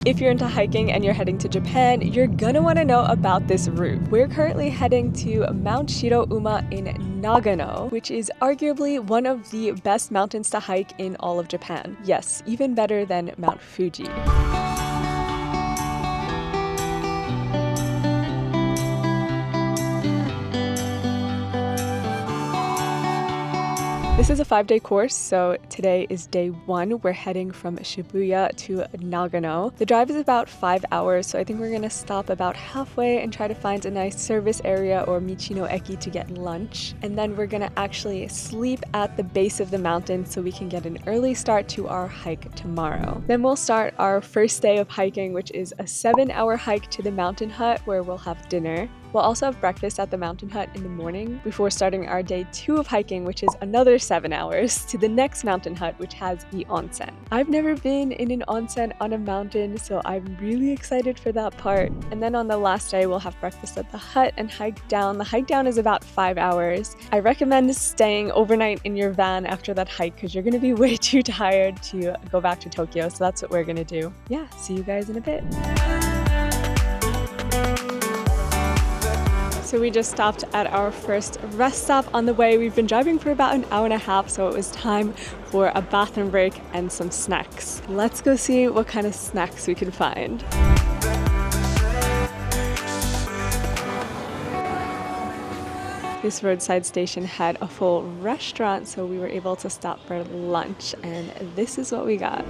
If you're into hiking and you're heading to Japan, you're gonna want to know about this route. We're currently heading to Mount Shirouma in Nagano, which is arguably one of the best mountains to hike in all of Japan. Yes, even better than Mount Fuji. This is a 5-day course, so today is day 1. We're heading from Shibuya to Nagano. The drive is about 5 hours, so I think we're gonna stop about halfway and try to find a nice service area or Michino Eki to get lunch. And then we're gonna actually sleep at the base of the mountain so we can get an early start to our hike tomorrow. Then we'll start our first day of hiking, which is a 7-hour hike to the mountain hut where we'll have dinner. We'll also have breakfast at the mountain hut in the morning before starting our day 2 of hiking, which is another 7 hours to the next mountain hut, which has the onsen. I've never been in an onsen on a mountain, so I'm really excited for that part. And then on the last day, we'll have breakfast at the hut and hike down. The hike down is about 5 hours. I recommend staying overnight in your van after that hike because you're gonna be way too tired to go back to Tokyo, so that's what we're gonna do. Yeah, see you guys in a bit. So we just stopped at our first rest stop on the way. We've been driving for about an hour and a half, so it was time for a bathroom break and some snacks. Let's go see what kind of snacks we can find. This roadside station had a full restaurant, so we were able to stop for lunch, and this is what we got.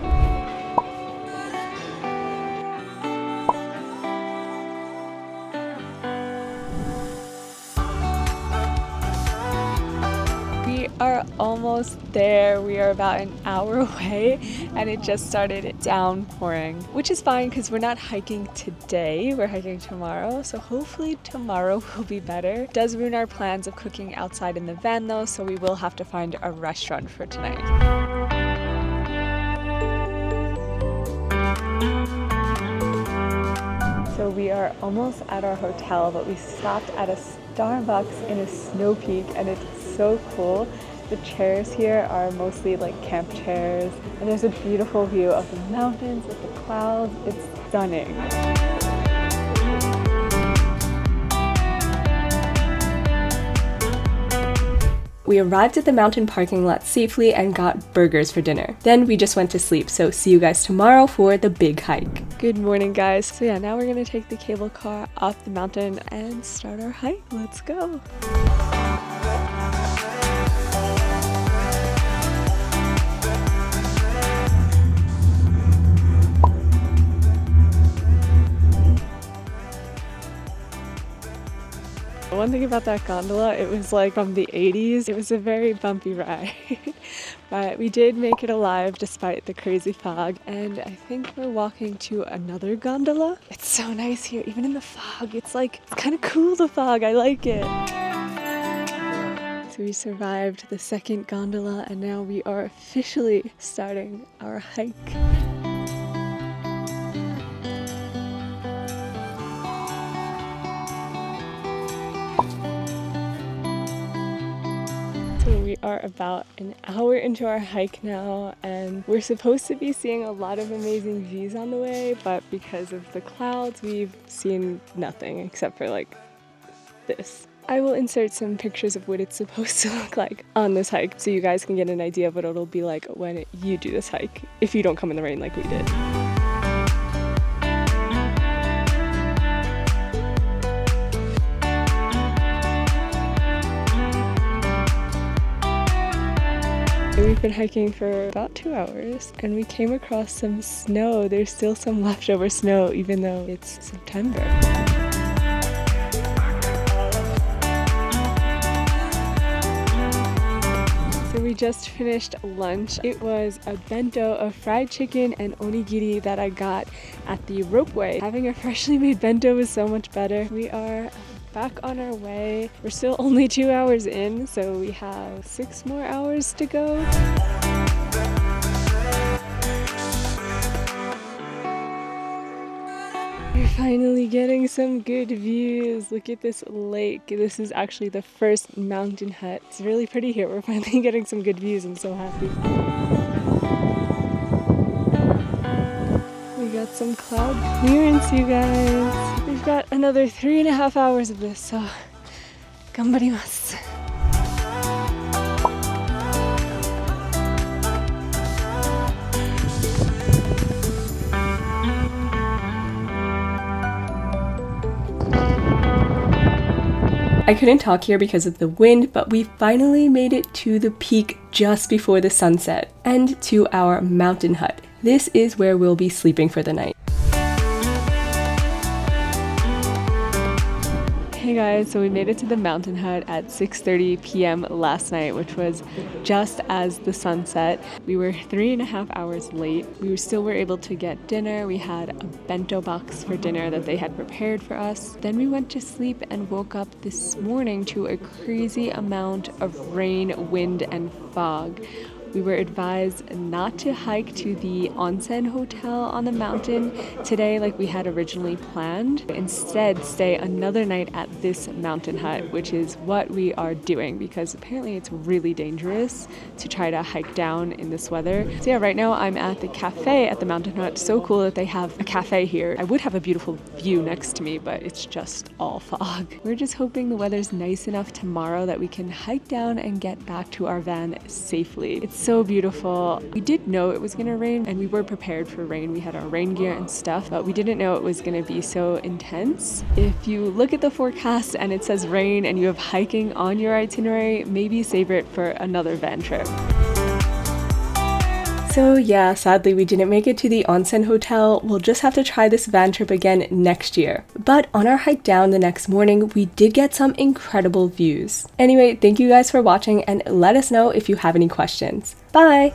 We are almost there. We are about an hour away and it just started downpouring, which is fine because we're not hiking today, we're hiking tomorrow, so hopefully tomorrow will be better. It does ruin our plans of cooking outside in the van though, so we will have to find a restaurant for tonight. So we are almost at our hotel, but we stopped at a Starbucks in a snow peak and it's so cool. The chairs here are mostly like camp chairs and there's a beautiful view of the mountains with the clouds. It's stunning. We arrived at the mountain parking lot safely and got burgers for dinner. Then we just went to sleep, so see you guys tomorrow for the big hike. Good morning, guys. So yeah, now we're gonna take the cable car off the mountain and start our hike. Let's go. One thing about that gondola, it was like from the 80s. It was a very bumpy ride, but we did make it alive despite the crazy fog. And I think we're walking to another gondola. It's so nice here, even in the fog. It's kind of cool, the fog. I like it. So we survived the second gondola and now we are officially starting our hike. We are about an hour into our hike now and we're supposed to be seeing a lot of amazing views on the way, but because of the clouds we've seen nothing except for like this. I will insert some pictures of what it's supposed to look like on this hike so you guys can get an idea of what it'll be like when you do this hike, if you don't come in the rain like we did. We've been hiking for about 2 hours and we came across some snow. There's still some leftover snow even though it's September. So we just finished lunch. It was a bento of fried chicken and onigiri that I got at the ropeway. Having a freshly made bento is so much better. We are back on our way. We're still only 2 hours in, so we have 6 more hours to go. We're finally getting some good views. Look at this lake. This is actually the first mountain hut. It's really pretty here. We're finally getting some good views. I'm so happy. We got some cloud clearance, you guys. We've got another 3.5 hours of this, so ganbarimasu. I couldn't talk here because of the wind, but we finally made it to the peak just before the sunset and to our mountain hut. This is where we'll be sleeping for the night. Hey guys, so we made it to the mountain hut at 6:30 p.m. last night, which was just as the sun set. We were 3.5 hours late. We still were able to get dinner. We had a bento box for dinner that they had prepared for us. Then we went to sleep and woke up this morning to a crazy amount of rain, wind, and fog. We were advised not to hike to the onsen hotel on the mountain today like we had originally planned. Instead, stay another night at this mountain hut, which is what we are doing because apparently it's really dangerous to try to hike down in this weather. So yeah, right now I'm at the cafe at the mountain hut. So cool that they have a cafe here. I would have a beautiful view next to me, but it's just all fog. We're just hoping the weather's nice enough tomorrow that we can hike down and get back to our van safely. It's so beautiful. We did know it was gonna rain and we were prepared for rain. We had our rain gear and stuff, but we didn't know it was gonna be so intense. If you look at the forecast and it says rain and you have hiking on your itinerary, maybe save it for another van trip. So yeah, sadly we didn't make it to the onsen hotel. We'll just have to try this van trip again next year. But on our hike down the next morning, we did get some incredible views. Anyway, thank you guys for watching and let us know if you have any questions. Bye!